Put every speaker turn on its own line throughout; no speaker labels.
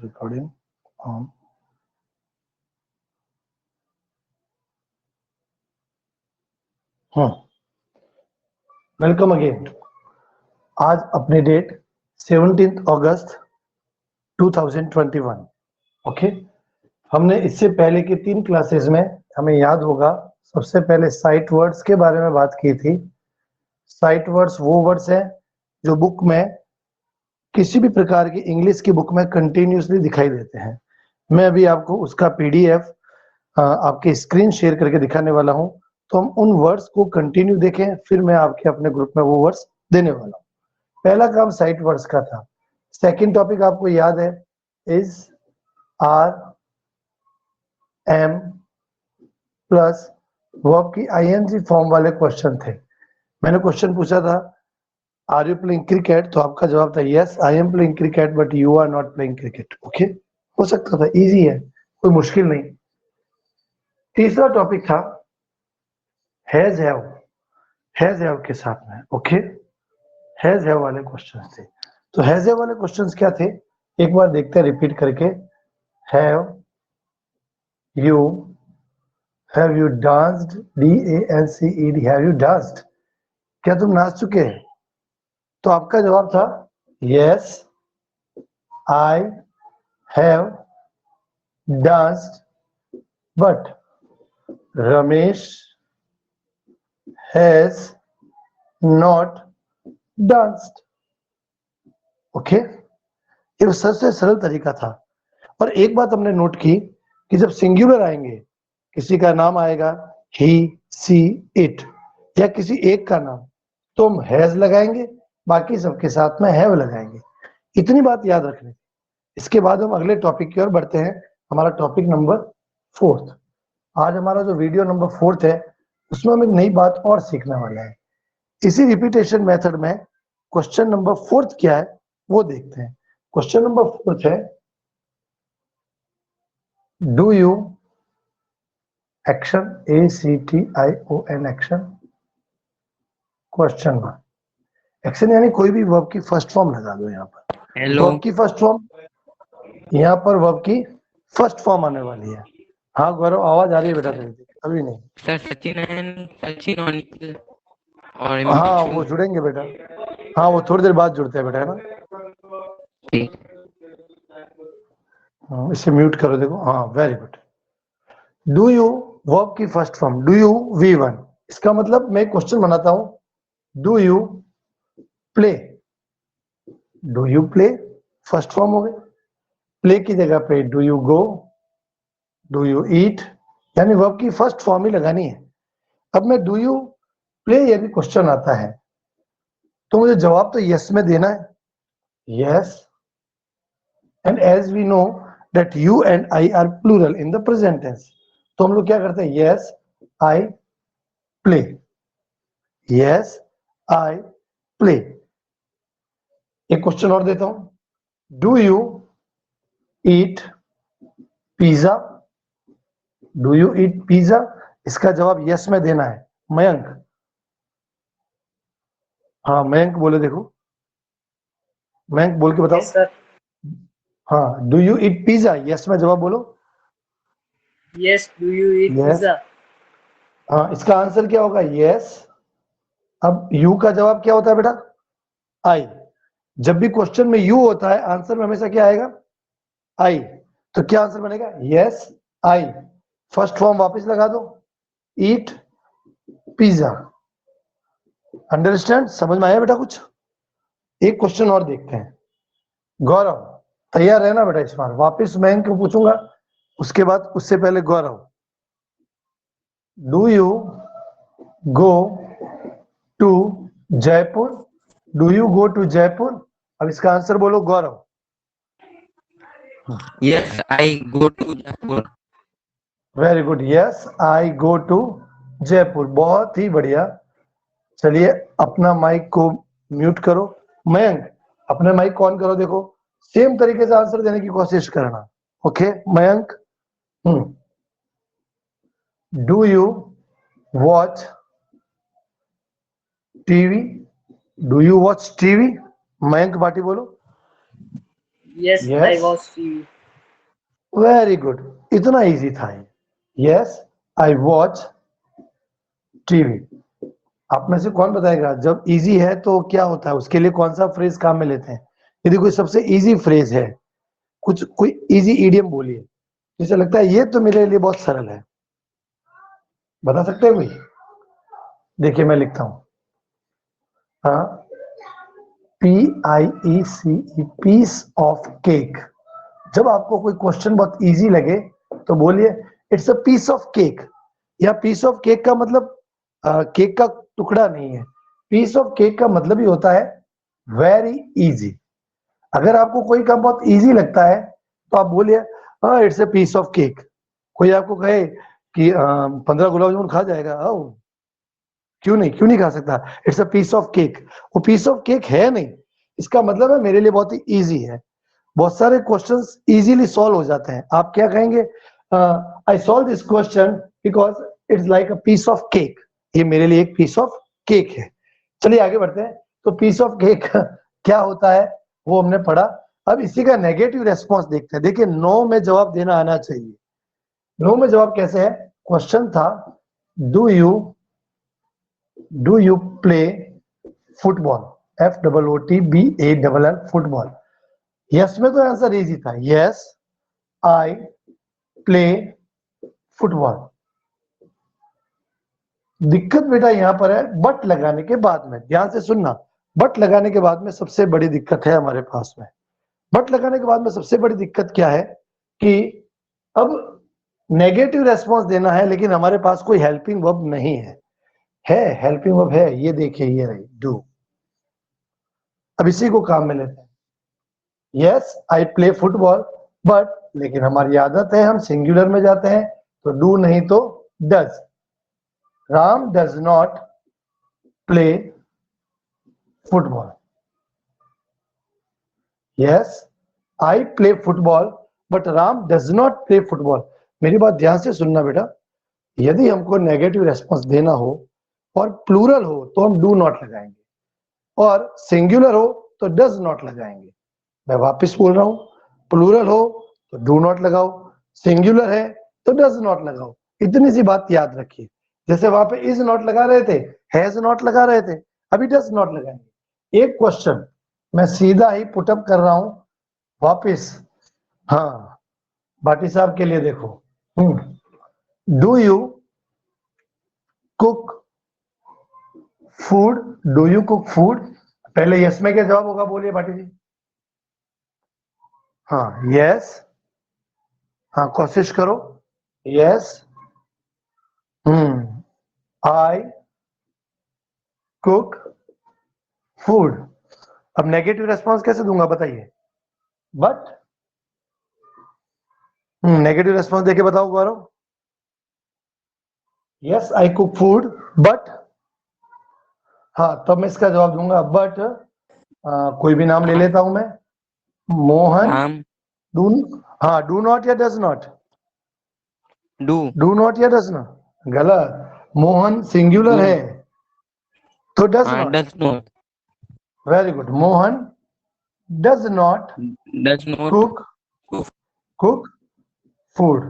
Recording on. Welcome again. आज अपनी date 17 अगस्त 2021। Okay, हमने इससे पहले की 3 क्लासेस में हमें याद होगा सबसे पहले साइट वर्ड्स के बारे में बात की थी। साइट वर्ड्स वो वर्ड्स हैं जो बुक में किसी भी प्रकार की इंग्लिश की बुक में कंटिन्यूसली दिखाई देते हैं। मैं अभी आपको उसका पीडीएफ आपके स्क्रीन शेयर करके दिखाने वाला हूं, तो हम उन वर्ड्स को कंटिन्यू देखें, फिर मैं आपके अपने ग्रुप में वो वर्ड्स देने वाला हूं। पहला काम साइट वर्ड्स का था। सेकंड टॉपिक आपको याद है, is, are, am plus verb की आईएनजी फॉर्म वाले क्वेश्चन थे। मैंने क्वेश्चन पूछा था, आर यू प्लेइंग क्रिकेट? तो आपका जवाब था yes I am playing cricket but you are not playing cricket. Okay, हो सकता था, इजी है, कोई मुश्किल नहीं। तीसरा टॉपिक था हैज हैव के साथ में। ओके, हैज हैव वाले क्वेश्चंस थे। तो हैज हैव वाले क्वेश्चंस क्या थे, एक बार देखते हैं रिपीट करके। Have you danced, DANCED, have you danced? क्या तुम नाच चुके हैं? तो आपका जवाब था yes I have danced but Ramesh has not danced. Okay, ये सबसे सरल तरीका था। और एक बात हमने नोट की कि जब सिंगुलर आएंगे, किसी का नाम आएगा ही, सी, इट, या किसी एक का नाम, तो हम हैज लगाएंगे, बाकी सबके साथ में हैव लगाएंगे। इतनी बात याद रखनी। इसके बाद हम अगले टॉपिक की ओर बढ़ते हैं, हमारा टॉपिक नंबर 4। आज हमारा जो वीडियो नंबर 4 है, उसमें हम एक नई बात और सीखने वाले हैं। इसी रिपीटेशन मेथड में क्वेश्चन नंबर 4 क्या है वो देखते हैं। क्वेश्चन नंबर 4 है, do you action, ACTION action, question mark. Action यानी कोई भी वर्ब की फर्स्ट फॉर्म लगा दो। यहाँ पर वर्ब की फर्स्ट फॉर्म, यहाँ पर वर्ब की फर्स्ट फॉर्म आने वाली है। हाँ गौरव, आवाज आ रही है बेटा तेरी? अभी नहीं
सर, सचिन और निखिल और
हाँ वो जुड़ेंगे बेटा। हाँ वो थोड़ी देर बाद जुड़ते हैं बेटा, है ना? इसे म्यूट करो, देखो। हाँ very good. Do you verb की first form, do you V1। इसका मतलब मैं क्वेश्चन बनाता हूं, do you play? Do you play first form हो गई। प्ले की जगह पे do you go, do you eat, यानी वर्ब की फर्स्ट फॉर्म ही लगानी है। अब मैं डू यू प्ले यदि क्वेश्चन आता है तो मुझे जवाब तो यस में देना है, yes. And as we know that you and I are plural in the present tense, तो हम लोग क्या करते हैं, yes I play, yes I play. एक क्वेश्चन और देता हूं, do you eat pizza? Do you eat pizza? इसका जवाब यस में देना है। मयंक, हाँ मयंक बोले, देखो मयंक बोल के बताओ।
yes, sir.
हाँ, do you eat pizza, yes में जवाब बोलो।
Yes, do you eat
yes,
pizza?
हाँ इसका आंसर क्या होगा, यस। अब यू का जवाब क्या होता है बेटा, आई। जब भी क्वेश्चन में यू होता है, आंसर में हमेशा क्या आएगा, आई। तो क्या आंसर बनेगा, यस आई। फर्स्ट फॉर्म वापस लगा दो, ईट पिज्जा। अंडरस्टैंड, समझ में आया बेटा कुछ? एक क्वेश्चन और देखते हैं। गौरव तैयार रहना बेटा, इस बार वापिस मैं को पूछूंगा, उसके बाद उससे पहले Gaurav, do you go to Jaipur? Do you go to Jaipur? अब इसका आंसर बोलो Gaurav.
Yes I go to Jaipur.
Very good, yes I go to Jaipur. बहुत ही बढ़िया। चलिए अपना माइक को म्यूट करो। मयंक अपने माइक को ऑन करो, देखो सेम तरीके से आंसर देने की कोशिश करना। Okay Mayank, do you watch TV? Do you watch TV? Mayank Bhati बोलो।
Yes, I
Yes,
watch TV.
Very good, इतना इजी था ये। Yes I watch TV. आप में से कौन बताएगा जब इजी है तो क्या होता है, उसके लिए कौन सा फ्रेज काम में लेते हैं? यदि कोई सबसे इजी फ्रेज है, कुछ कोई इजी इडियम बोलिए जिसे लगता है ये तो मेरे लिए बहुत सरल है, बता सकते हैं कोई? देखिए मैं लिखता हूं, हाँ, PIECE, पीस ऑफ केक। जब आपको कोई क्वेश्चन बहुत इजी लगे तो बोलिए it's a piece of cake. या पीस ऑफ केक का मतलब केक का टुकड़ा नहीं है, पीस ऑफ केक का मतलब ही होता है वेरी इजी। अगर आपको कोई काम बहुत इजी लगता है तो आप बोलिए हाँ it's a piece of cake. कोई आपको कहे कि 15 गुलाब जामुन खा जाएगा, क्यों नहीं खा सकता, it's a piece of cake. वो पीस ऑफ केक है नहीं, इसका मतलब है मेरे लिए बहुत ही इजी है। बहुत सारे क्वेश्चंस इजीली सॉल्व हो जाते हैं। आप क्या कहेंगे? I solve this question because it's like a piece of cake. ये मेरे लिए एक पीस ऑफ केक है। चलिए आगे बढ़ते हैं। तो पीस ऑफ केक क्या होता है वो हमने पढ़ा। अब इसी का नेगेटिव रेस्पॉन्स देखते हैं। देखिए नो में जवाब देना आना चाहिए। नो में जवाब कैसे है? क्वेश्चन था do you play football, FOOTBALL, football. Yes में तो आंसर इजी था, यस आई प्ले फुटबॉल। दिक्कत बेटा यहां पर है बट लगाने के बाद में। ध्यान से सुनना, बट लगाने के बाद में सबसे बड़ी दिक्कत है हमारे पास में। बट लगाने के बाद में सबसे बड़ी दिक्कत क्या है कि अब नेगेटिव रेस्पॉन्स देना है लेकिन हमारे पास कोई हेल्पिंग वर्ब नहीं है। हेल्पिंग वर्ब है, ये देखिए ये रही डू। अब इसी को काम में लेते हैं। Yes I play football but, लेकिन हमारी आदत है हम सिंगुलर में जाते हैं तो डू नहीं तो does. Ram does not play football. Yes I play football but Ram does not play football. मेरी बात ध्यान से सुनना बेटा, यदि हमको नेगेटिव रेस्पॉन्स देना हो और प्लूरल हो तो हम डू नॉट लगाएंगे, और सिंगुलर हो तो डज नॉट लगाएंगे। मैं वापस बोल रहा हूं, प्लूरल हो तो डू नॉट लगाओ, सिंगुलर है तो डज नॉट लगाओ। इतनी सी बात याद रखिए। जैसे वहां पे इज नॉट लगा रहे थे, हैज नॉट लगा रहे थे, अभी डज नॉट लगाएंगे। एक क्वेश्चन मैं सीधा ही पुटअप कर रहा हूं वापिस, हाँ भाटी साहब के लिए देखो। Do you cook food, do you cook food? पहले यस में क्या जवाब होगा बोलिए भाटी जी। हाँ यस, हाँ कोशिश करो। Yes I cook food. अब नेगेटिव रेस्पॉन्स कैसे दूंगा बताइए? बट नेगेटिव रेस्पॉन्स देके बताओ Gaurav. Yes I cook food but, हाँ तो मैं इसका जवाब दूंगा बट कोई भी नाम ले लेता हूं मैं, मोहन।
राम
डू, हाँ डू नॉट या does not?
Do
do not या डज नॉट? गलत, मोहन सिंगुलर
डू
है तो does not.
Does not
very good, Mohan does not cook cook food.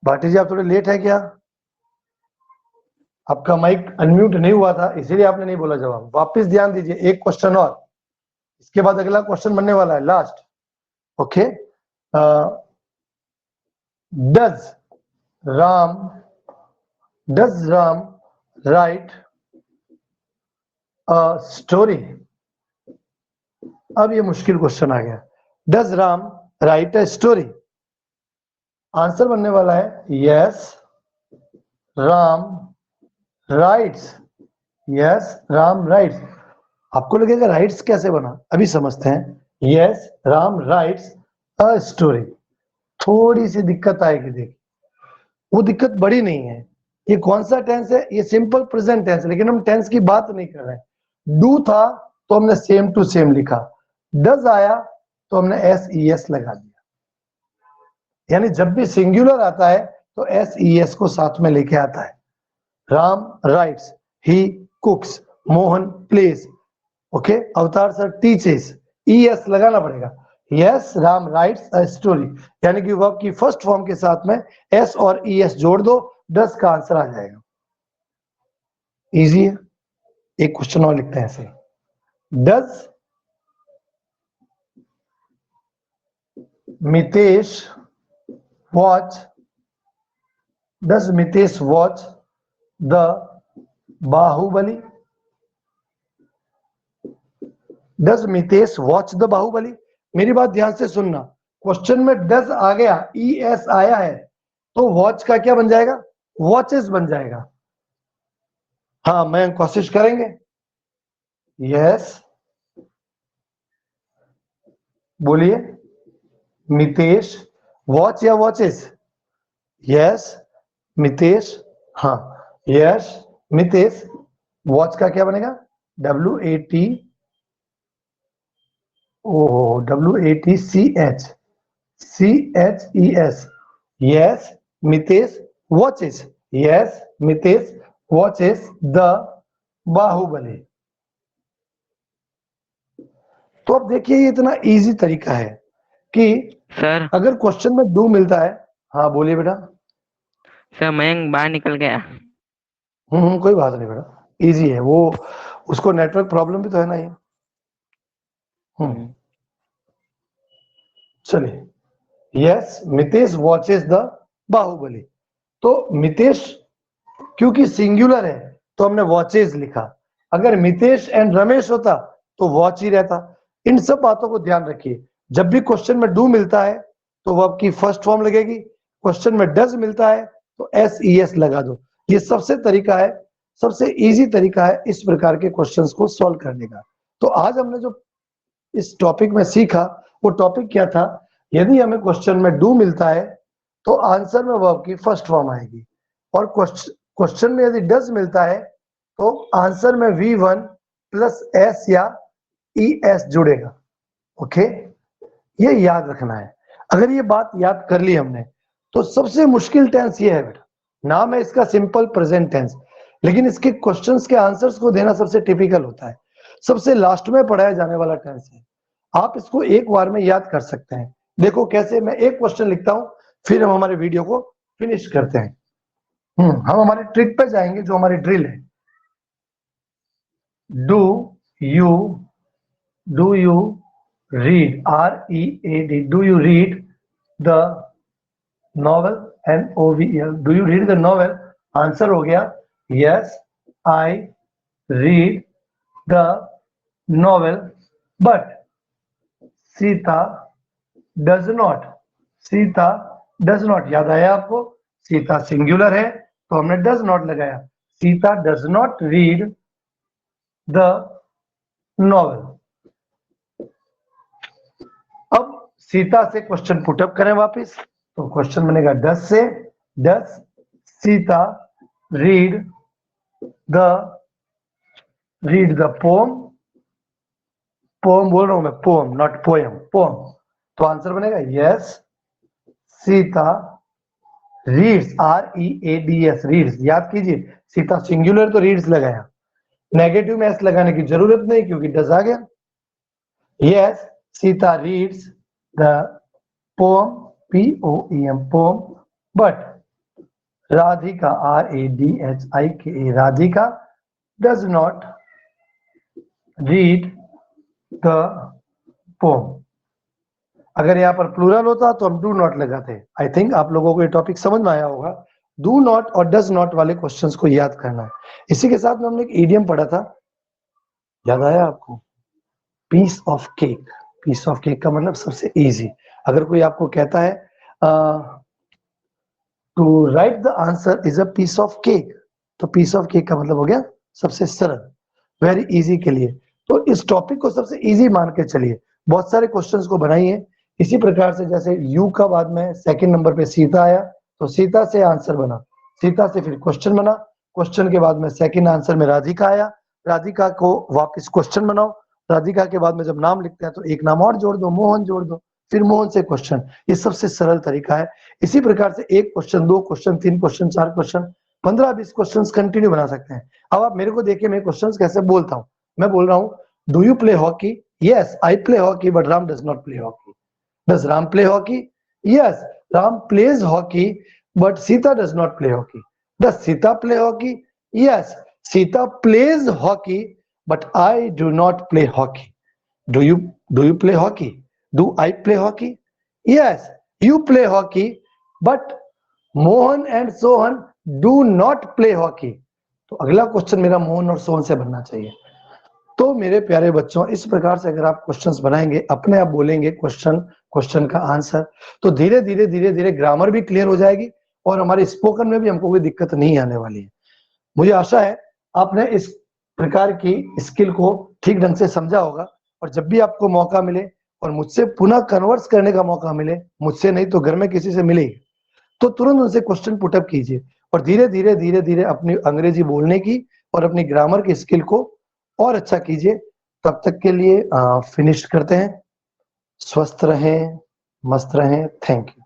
Bhati ji आप थोड़े लेट है क्या? आपका माइक अनम्यूट नहीं हुआ था इसीलिए आपने नहीं बोला जवाब। वापस ध्यान दीजिए, एक क्वेश्चन और, इसके बाद अगला क्वेश्चन बनने वाला है last. Okay, does Ram right a story? अब ये मुश्किल क्वेश्चन आ गया। Does Ram right a story? Answer बनने वाला है yes Ram rights. Yes Ram rights. आपको लगेगा राइट्स कैसे बना, अभी समझते हैं। Yes Ram rights a story. थोड़ी सी दिक्कत आएगी, देखिए वो दिक्कत बड़ी नहीं है। ये कौन सा टेंस है? ये सिंपल प्रेजेंट टेंस, लेकिन हम टेंस की बात नहीं कर रहे हैं। डू था तो हमने सेम टू सेम लिखा, डज आया तो हमने SES लगा दिया। यानी जब भी सिंगुलर आता है तो SES को साथ में लेके आता है। राम राइट्स, ही कुक्स, मोहन प्लेस। ओके, अवतार सर टीचेस, ES लगाना पड़ेगा। Yes Ram rights a story, यानी कि वर्ब की फर्स्ट फॉर्म के साथ में एस और ईएस जोड़ दो, डस का आंसर आ जाएगा। इजी है। एक क्वेश्चन और लिखते हैं ऐसे, does Mitesh watch the Baahubali? Does Mitesh watch the Baahubali? मेरी बात ध्यान से सुनना, क्वेश्चन में डज आ गया, ईएस आया है, तो वॉच का क्या बन जाएगा? वॉचेस बन जाएगा। हाँ मैं कोशिश करेंगे। यस बोलिए, मितेश वॉच या वॉचेस? यस मितेश, हाँ यस मितेश वॉच का क्या बनेगा? WAT, WATCHES, yes Mitesh watches, yes Mitesh watches the Baahubali. तो अब देखिए ये इतना इजी तरीका है कि
सर
अगर क्वेश्चन में डू मिलता है, हाँ बोलिए बेटा।
सर मयंक बाहर निकल गया।
कोई बात नहीं बेटा, इजी है वो, उसको नेटवर्क प्रॉब्लम भी तो है ना ये। चलिए, yes Mitesh watches the Baahubali. तो मितेश क्योंकि सिंगुलर है तो हमने वॉचेस लिखा, अगर मितेश एंड रमेश होता तो वॉच ही रहता। इन सब बातों को ध्यान रखिए, जब भी क्वेश्चन में डू मिलता है तो वर्ब की फर्स्ट फॉर्म लगेगी, क्वेश्चन में डज मिलता है तो SES लगा दो। ये सबसे तरीका है, सबसे इजी तरीका है इस प्रकार के क्वेश्चंस को सॉल्व करने का। तो आज हमने जो इस टॉपिक में सीखा वो टॉपिक क्या था? यदि हमें क्वेश्चन में डू मिलता है तो आंसर में वर्ब की फर्स्ट फॉर्म आएगी, और क्वेश्चन में यदि डज मिलता है तो आंसर में V1 प्लस S या ES जुड़ेगा। ओके, ये याद रखना है। अगर ये बात याद कर ली हमने तो सबसे मुश्किल टेंस ये है बेटा, नाम है इसका सिंपल प्रेजेंट टेंस, लेकिन इसके क्वेश्चंस के आंसर्स को देना सबसे टिपिकल होता है, सबसे लास्ट में पढ़ाया जाने वाला टेंस है। आप इसको एक बार में याद कर सकते हैं। देखो कैसे, मैं एक क्वेश्चन लिखता हूं फिर हम हमारे वीडियो को फिनिश करते हैं। हम हमारे ट्रिक पे जाएंगे जो हमारी ड्रिल है। Do you read, READ, do you read the novel, NOVEL, do you read the novel? Answer हो गया yes I read the novel, but Sita does not, Sita does not, याद आया आपको? सीता सिंगुलर है तो हमने डज नॉट लगाया, Sita does not read the novel. अब सीता से क्वेश्चन पुटअप करें वापस, तो क्वेश्चन बनेगा डज से, does Sita read the poem, poem बोल रहा हूं मैं, पोम नॉट पोएम, पोम। तो आंसर बनेगा yes Sita reads, READS, reads. याद कीजिए, सीता सिंगुलर तो रीड्स लगाया, नेगेटिव में एस लगाने की जरूरत नहीं क्योंकि डज आ गया। Yes Sita reads the poem, POEM, poem, but Radhika, RADHIKA, Radhika does not read the poem. अगर यहाँ पर प्लूरल होता तो हम डू नॉट लगाते। आई थिंक आप लोगों को ये टॉपिक समझ में आया होगा। डू नॉट और डज नॉट वाले क्वेश्चंस को याद करना है। इसी के साथ में हमने एक इडियम पढ़ा था, याद आया आपको? Piece of cake. Piece of cake का मतलब सबसे इजी। अगर कोई आपको कहता है to write the answer is a piece of cake, तो पीस ऑफ केक का मतलब हो गया सबसे सरल, वेरी इजी के लिए। तो इस टॉपिक को सबसे इजी मान के चलिए, बहुत सारे क्वेश्चंस को बनाइए इसी प्रकार से। जैसे यू का बाद में सेकंड नंबर पे सीता आया तो सीता से आंसर बना, सीता से फिर क्वेश्चन बना, क्वेश्चन के बाद में सेकंड आंसर में राधिका आया, राधिका को वापस क्वेश्चन बनाओ, राधिका के बाद में जब नाम लिखते हैं तो एक नाम और जोड़ दो, मोहन जोड़ दो, फिर मोहन से क्वेश्चन। ये सबसे सरल तरीका है। इसी प्रकार से एक क्वेश्चन, दो क्वेश्चन, तीन क्वेश्चन, चार क्वेश्चन, 15-20 क्वेश्चन कंटिन्यू बना सकते हैं। अब आप मेरे को देखिए मैं क्वेश्चन कैसे बोलता हूँ। मैं बोल रहा हूँ do you play hockey? Yes I play hockey but Ram does not play hockey. Does Ram play hockey? Yes, Ram plays hockey, but Sita does not play hockey. Does Sita play hockey? Yes, Sita plays hockey, but I do not play hockey. Do you play hockey? Do I play hockey? Yes, you play hockey, but Mohan and Sohan do not play hockey. तो अगला question मेरा मोहन और सोहन से बनना चाहिए। तो मेरे प्यारे बच्चों, इस प्रकार से अगर आप क्वेश्चंस बनाएंगे, अपने आप बोलेंगे क्वेश्चन का आंसर, तो धीरे धीरे ग्रामर भी क्लियर हो जाएगी और हमारे स्पोकन में भी हमको कोई दिक्कत नहीं आने वाली है। मुझे आशा है आपने इस प्रकार की स्किल को ठीक ढंग से समझा होगा, और जब भी आपको मौका मिले और मुझसे पुनः कन्वर्स करने का मौका मिले, मुझसे नहीं तो घर में किसी से मिले, तो तुरंत उनसे क्वेश्चन पुटअप कीजिए और धीरे धीरे अपनी अंग्रेजी बोलने की और अपनी ग्रामर की स्किल को और अच्छा कीजिए। तब तक के लिए फिनिश करते हैं। स्वस्थ रहें, मस्त रहें। Thank you.